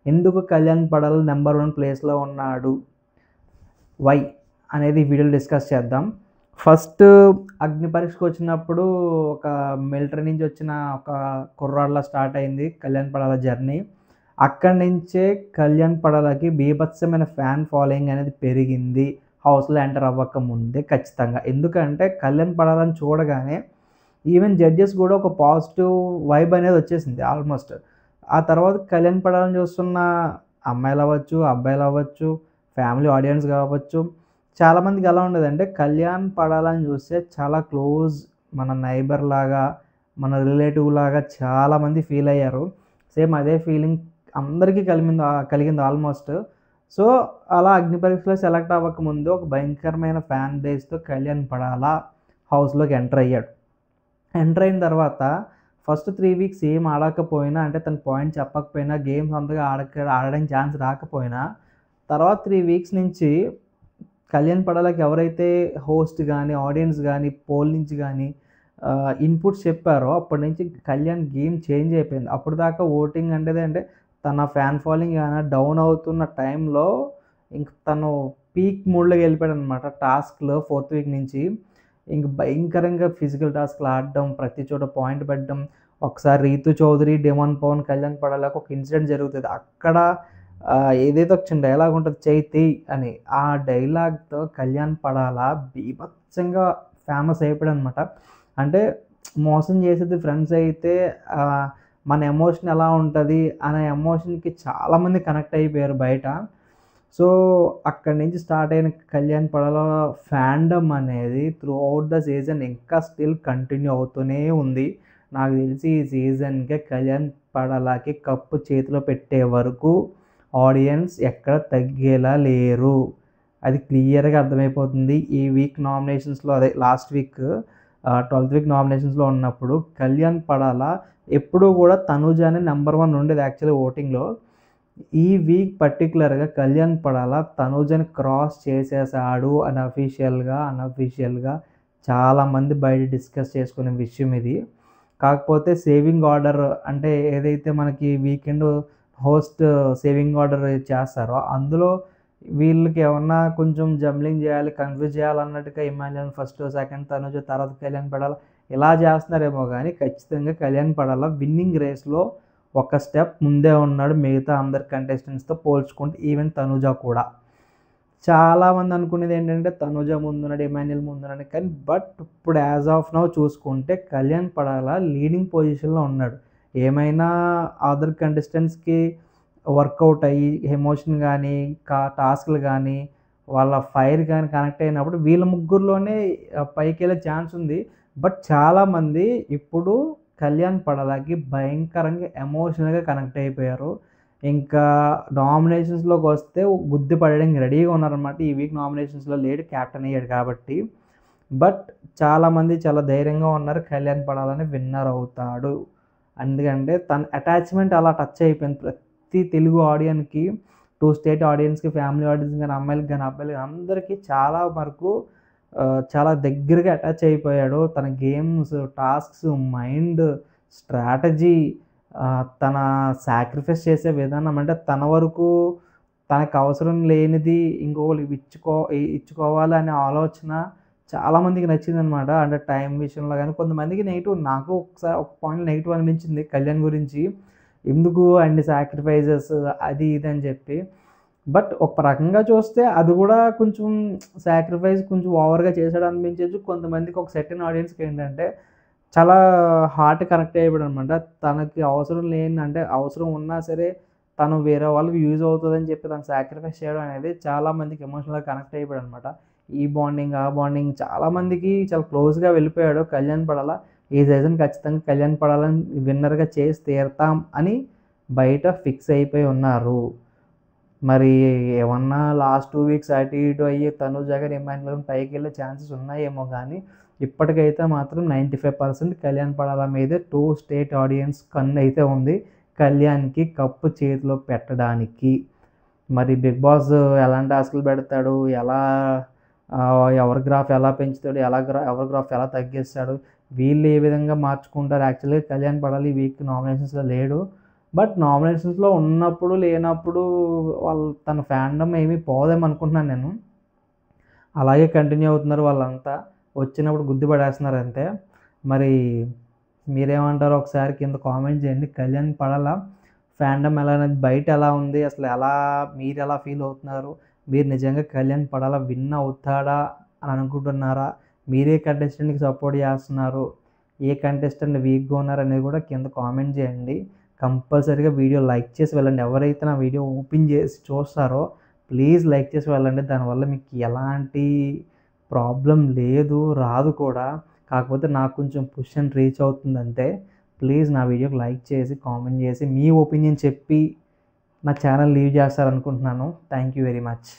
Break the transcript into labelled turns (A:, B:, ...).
A: ఎందుకు కళ్యాణ్ పడాల నెంబర్ 1 ప్లేస్లో ఉన్నాడు, వై అనేది ఈ వీడియోలో డిస్కస్ చేద్దాం. ఫస్ట్ అగ్ని పరీక్షకు వచ్చినప్పుడు ఒక మిలిటరీ నుంచి వచ్చిన ఒక కుర్రాడిలా స్టార్ట్ అయింది కళ్యాణ్ పడాల జర్నీ. అక్కడి నుంచే కళ్యాణ్ పడాలకి బీభత్సమైన ఫ్యాన్ ఫాలోయింగ్ అనేది పెరిగింది హౌస్లో ఎంటర్ అవ్వక ముందే ఖచ్చితంగా. ఎందుకంటే కళ్యాణ్ పడాలని చూడగానే ఈవెన్ జడ్జెస్ కూడా ఒక పాజిటివ్ వైబ్ అనేది వచ్చేసింది ఆల్మోస్ట్. ఆ తర్వాత కళ్యాణ్ పడాలని చూస్తున్న అమ్మాయిలు అవ్వచ్చు, అబ్బాయిలు అవ్వచ్చు, ఫ్యామిలీ ఆడియన్స్ కావచ్చు, చాలామందికి ఎలా ఉండేదంటే కళ్యాణ్ పడాలని చూస్తే చాలా క్లోజ్, మన నైబర్ లాగా, మన రిలేటివ్ లాగా చాలామంది ఫీల్ అయ్యారు. సేమ్ అదే ఫీలింగ్ అందరికీ కలిగింది ఆల్మోస్ట్. సో అలా అగ్ని పరీక్షలో సెలెక్ట్ అవ్వకముందు ఒక భయంకరమైన ఫ్యాన్ బేస్తో కళ్యాణ్ పడాల హౌస్లోకి ఎంటర్ అయ్యాడు. ఎంటర్ అయిన తర్వాత ఫస్ట్ 3 వీక్స్ ఏం ఆడకపోయినా, అంటే తన పాయింట్ చెప్పకపోయినా, గేమ్స్ అంతగా ఆడడానికి ఛాన్స్ రాకపోయినా, తర్వాత 3 వీక్స్ నుంచి కళ్యాణ్ పడాలకి ఎవరైతే హోస్ట్ కానీ, ఆడియన్స్ కానీ, పోల్ నుంచి కానీ ఇన్పుట్స్ చెప్పారో అప్పటి నుంచి కళ్యాణ్ గేమ్ చేంజ్ అయిపోయింది. అప్పుడు దాకా ఓటింగ్ అంటే తన ఫ్యాన్ ఫాలోయింగ్ ఏమైనా డౌన్ అవుతున్న టైంలో ఇంక తను పీక్ మూడ్లోకి వెళ్ళిపోయాడు అనమాట. టాస్క్లో 4th వీక్ నుంచి ఇంక భయంకరంగా ఫిజికల్ టాస్క్లు ఆడడం, ప్రతి చోట పాయింట్ పెట్టడం. ఒకసారి రీతు చౌదరి, డెమాన్ పవన్ కళ్యాణ్ పడాలకు ఒక ఇన్సిడెంట్ జరుగుతుంది. అక్కడ ఏదైతే ఒక చిన్న డైలాగ్ ఉంటుంది చైతి అని, ఆ డైలాగ్తో కళ్యాణ్ పడాల బీభత్సంగా ఫేమస్ అయిపోయాడు అనమాట. అంటే మోసం చేసేది ఫ్రెండ్స్ అయితే మన ఎమోషన్ ఎలా ఉంటుంది అనే ఎమోషన్కి చాలామంది కనెక్ట్ అయిపోయారు బయట. సో అక్కడి నుంచి స్టార్ట్ అయిన కళ్యాణ్ పడాల ఫ్యాండమ్ అనేది త్రూ అవుట్ ద సీజన్ ఇంకా స్టిల్ కంటిన్యూ అవుతూనే ఉంది. నాకు తెలిసి ఈ సీజన్కే కళ్యాణ్ పడాలకి కప్పు చేతిలో పెట్టే వరకు ఆడియన్స్ ఎక్కడ తగ్గేలా లేరు, అది క్లియర్గా అర్థమైపోతుంది. ఈ వీక్ నామినేషన్స్లో, అదే లాస్ట్ వీక్ 12th వీక్ నామినేషన్స్లో ఉన్నప్పుడు కళ్యాణ్ పడాల ఎప్పుడూ కూడా తనూజానే నెంబర్ 1 ఉండేది యాక్చువల్లీ ఓటింగ్లో. ఈ వీక్ పర్టికులర్గా కళ్యాణ్ పడాల తనూజని క్రాస్ చేసేసాడు అని అన్అఫీషియల్గా చాలామంది బయట డిస్కస్ చేసుకునే విషయం ఇది. కాకపోతే సేవింగ్ ఆర్డర్ అంటే ఏదైతే మనకి వీకెండ్ హోస్ట్ సేవింగ్ ఆర్డర్ చేస్తారో అందులో వీళ్ళకి ఏమన్నా కొంచెం జంబ్లింగ్ చేయాలి, కన్ఫ్యూజ్ చేయాలన్నట్టుగా ఇమాన్యుయల్ ఫస్ట్, సెకండ్ తనుజ, తర్వాత కళ్యాణ్ పడాల ఇలా చేస్తున్నారేమో కానీ ఖచ్చితంగా కళ్యాణ్ పడాల విన్నింగ్ రేస్లో ఒక స్టెప్ ముందే ఉన్నాడు మిగతా అందరి కంటెస్టెంట్స్తో పోల్చుకుంటే. ఈవెన్ తనుజ కూడా చాలామంది అనుకునేది ఏంటంటే తనుజ ముందున్నాడు, ఇమాన్యుయల్ ముందున్నాడు కానీ, బట్ ఇప్పుడు యాజ్ ఆఫ్ నౌ చూసుకుంటే కళ్యాణ్ పడాల లీడింగ్ పొజిషన్లో ఉన్నాడు. ఏమైనా అదర్ కంటెస్టెంట్స్కి వర్కౌట్ అయ్యి ఎమోషన్ కానీ, టాస్క్లు కానీ, వాళ్ళ ఫైర్ కానీ కనెక్ట్ అయినప్పుడు వీళ్ళ ముగ్గురులోనే పైకి వెళ్ళే ఛాన్స్ ఉంది. బట్ చాలామంది ఇప్పుడు కళ్యాణ్ పడాలకి భయంకరంగా ఎమోషనల్గా కనెక్ట్ అయిపోయారు. ఇంకా నామినేషన్స్లోకి వస్తే గుద్ది పడడానికి రెడీగా ఉన్నారనమాట. ఈ వీక్ నామినేషన్స్లో లేడు, క్యాప్టెన్ అయ్యాడు కాబట్టి. బట్ చాలామంది చాలా ధైర్యంగా ఉన్నారు కళ్యాణ్ పడాలని విన్నర్ అవుతాడు. ఎందుకంటే తన అటాచ్మెంట్ అలా టచ్ అయిపోయింది ప్రతి తెలుగు ఆడియన్స్కి, 2 స్టేట్ ఆడియన్స్కి, ఫ్యామిలీ ఆడియన్స్ కానీ, అమ్మాయిలకి కానీ, అబ్బాయిలకి అందరికీ చాలా వరకు చాలా దగ్గరగా అటాచ్ అయిపోయాడు. తన గేమ్స్, టాస్క్స్, మైండ్, స్ట్రాటజీ, తన సాక్రిఫైస్ చేసే విధానం, అంటే తన వరకు తనకు అవసరం లేనిది ఇంకొకరికి ఇచ్చుకోవాలి అనే ఆలోచన చాలామందికి నచ్చిందనమాట. అంటే టైం విషయంలో కానీ కొంతమందికి నెగిటివ్, నాకు ఒకసారి ఒక పాయింట్ నెగిటివ్ అనిపించింది కళ్యాణ్ గురించి, ఎందుకు అన్ని సాక్రిఫైజెస్ అది ఇది అని చెప్పి. బట్ ఒక రకంగా చూస్తే అది కూడా కొంచెం సాక్రిఫైస్ కొంచెం ఓవర్గా చేశాడు అనిపించవచ్చు. కొంతమందికి ఒక సెర్టైన్ ఆడియన్స్కి ఏంటంటే చాలా హార్ట్ కనెక్ట్ అయిపోయాడు అనమాట. తనకి అవసరం లేని, అంటే అవసరం ఉన్నా సరే తను వేరే వాళ్ళకి యూజ్ అవుతుందని చెప్పి తను సాక్రిఫైస్ చేయడం అనేది చాలామందికి ఎమోషనల్గా కనెక్ట్ అయిపోయాడు అనమాట. ఈ బాండింగ్, ఆ బాండింగ్ చాలామందికి చాలా క్లోజ్గా వెళ్ళిపోయాడు కళ్యాణ్ పడాల. ఈ సీజన్ ఖచ్చితంగా కళ్యాణ్ పడాలని విన్నర్గా చేసి తీరుతాం అని బయట ఫిక్స్ అయిపోయి ఉన్నారు. మరి ఏమన్నా లాస్ట్ 2 వీక్స్ అటు ఇటు అయ్యి తనుజ గారు ఇమాన్యుయల్ పైకి వెళ్ళే ఛాన్సెస్ ఉన్నాయేమో కానీ ఇప్పటికైతే మాత్రం 95% కళ్యాణ్ పడాల మీదే 2 స్టేట్ ఆడియన్స్ కన్ను అయితే ఉంది కళ్యాణ్కి కప్పు చేతిలో పెట్టడానికి. మరి బిగ్ బాస్ ఎలాంటి టాస్క్లు పెడతాడు, ఎవరి గ్రాఫ్ ఎలా పెంచుతాడు, ఎవరి గ్రాఫ్ ఎలా తగ్గిస్తాడు, వీళ్ళు ఏ విధంగా మార్చుకుంటారు. యాక్చువల్గా కళ్యాణ్ పడాలి ఈ వీక్ నామినేషన్స్లో లేడు. బట్ నామినేషన్స్లో ఉన్నప్పుడు లేనప్పుడు తన ఫ్యాండమ్ ఏమీ పోదేమో అనుకుంటున్నాను నేను. అలాగే కంటిన్యూ అవుతున్నారు వాళ్ళంతా, వచ్చినప్పుడు గుద్దిపడేస్తున్నారు అంతే. మరి మీరేమంటారో ఒకసారి కింద కామెంట్ చేయండి. కళ్యాణ్ పడాల ఫ్యాండమ్ ఎలా అనేది బయట ఎలా ఉంది, అసలు మీరు ఎలా ఫీల్ అవుతున్నారు, మీరు నిజంగా కళ్యాణ్ పడాల విన్ అవుతాడా అని అనుకుంటున్నారా, మీరే కంటెస్టెంట్కి సపోర్ట్ చేస్తున్నారు, ఏ కంటెస్టెంట్ వీక్గా ఉన్నారు అనేది కూడా కింద కామెంట్ చేయండి. కంపల్సరీగా వీడియో లైక్ చేసి వెళ్ళండి. ఎవరైతే నా వీడియో ఓపెన్ చేసి చూస్తారో ప్లీజ్ లైక్ చేసి వెళ్ళండి. దానివల్ల మీకు ఎలాంటి ప్రాబ్లం లేదు, రాదు కూడా. కాకపోతే నాకు కొంచెం పుష్ అండ్ రీచ్ అవుతుంది అంతే. ప్లీజ్ నా వీడియోకి లైక్ చేసి కామెంట్ చేసి మీ ఒపీనియన్ చెప్పి నా ఛానల్ లీవ్ చేస్తారనుకుంటున్నాను. Thank you very much.